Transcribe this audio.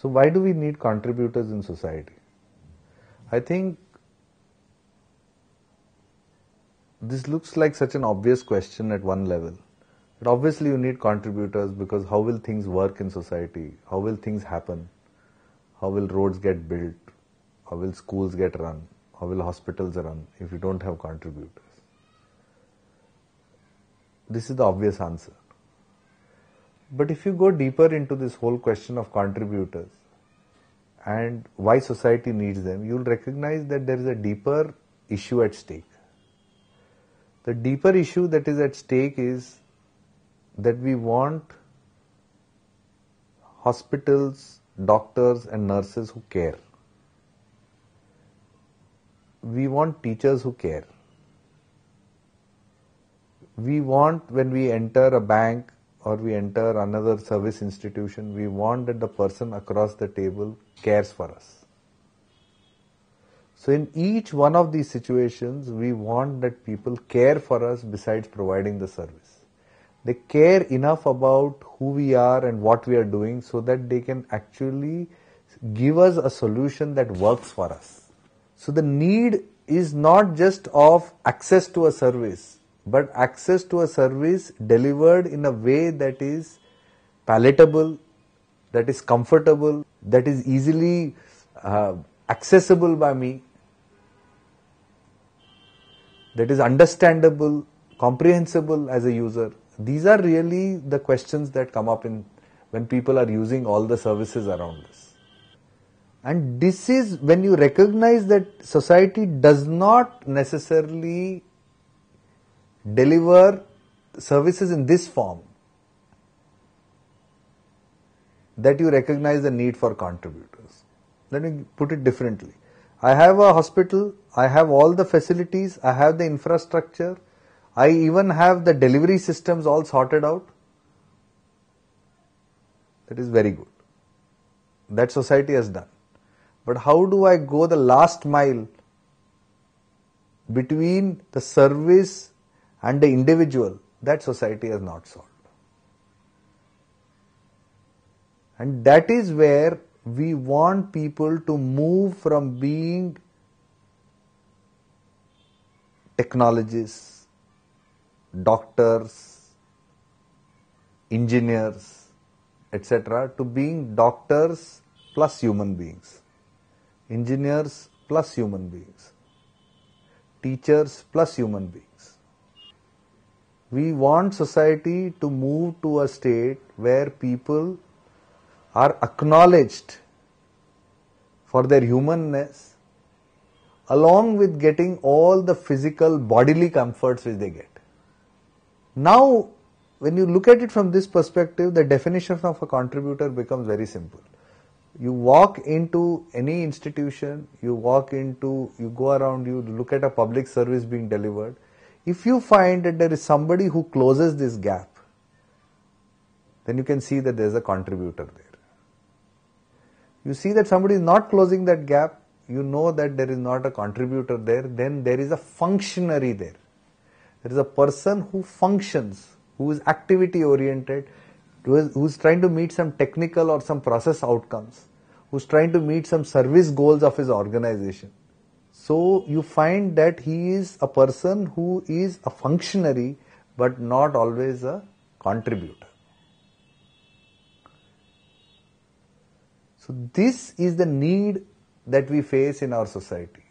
So why do we need contributors in society? I think this looks like such an obvious question at one level. But obviously you need contributors because how will things work in society? How will things happen? How will roads get built? How will schools get run? How will hospitals run if you don't have contributors? This is the obvious answer. But if you go deeper into this whole question of contributors and why society needs them, you'll recognize that there is a deeper issue at stake. The deeper issue that is at stake is that we want hospitals, doctors and nurses who care. We want teachers who care. We want, when we enter a bank or we enter another service institution, we want that the person across the table cares for us. So in each one of these situations, we want that people care for us besides providing the service. They care enough about who we are and what we are doing so that they can actually give us a solution that works for us. So the need is not just of access to a service, but access to a service delivered in a way that is palatable, that is comfortable, that is easily accessible by me, that is understandable, comprehensible as a user. These are really the questions that come up when people are using all the services around us. And this is when you recognize that society does not necessarily deliver services in this form, that you recognize the need for contributors. Let me put it differently. I have a hospital, I have all the facilities, I have the infrastructure, I even have the delivery systems all sorted out. That is very good. That society has done. But how do I go the last mile between the service and the individual? That society has not solved. And that is where we want people to move from being technologists, doctors, engineers, etc., to being doctors plus human beings, engineers plus human beings, teachers plus human beings. We want society to move to a state where people are acknowledged for their humanness, along with getting all the physical bodily comforts which they get. Now, when you look at it from this perspective, the definition of a contributor becomes very simple. You walk into any institution, you go around, you look at a public service being delivered. If you find that there is somebody who closes this gap, then you can see that there is a contributor there. You see that somebody is not closing that gap, you know that there is not a contributor there, then there is a functionary there. There is a person who functions, who is activity oriented, who is trying to meet some technical or some process outcomes, who is trying to meet some service goals of his organization. So you find that he is a person who is a functionary but not always a contributor. So this is the need that we face in our society.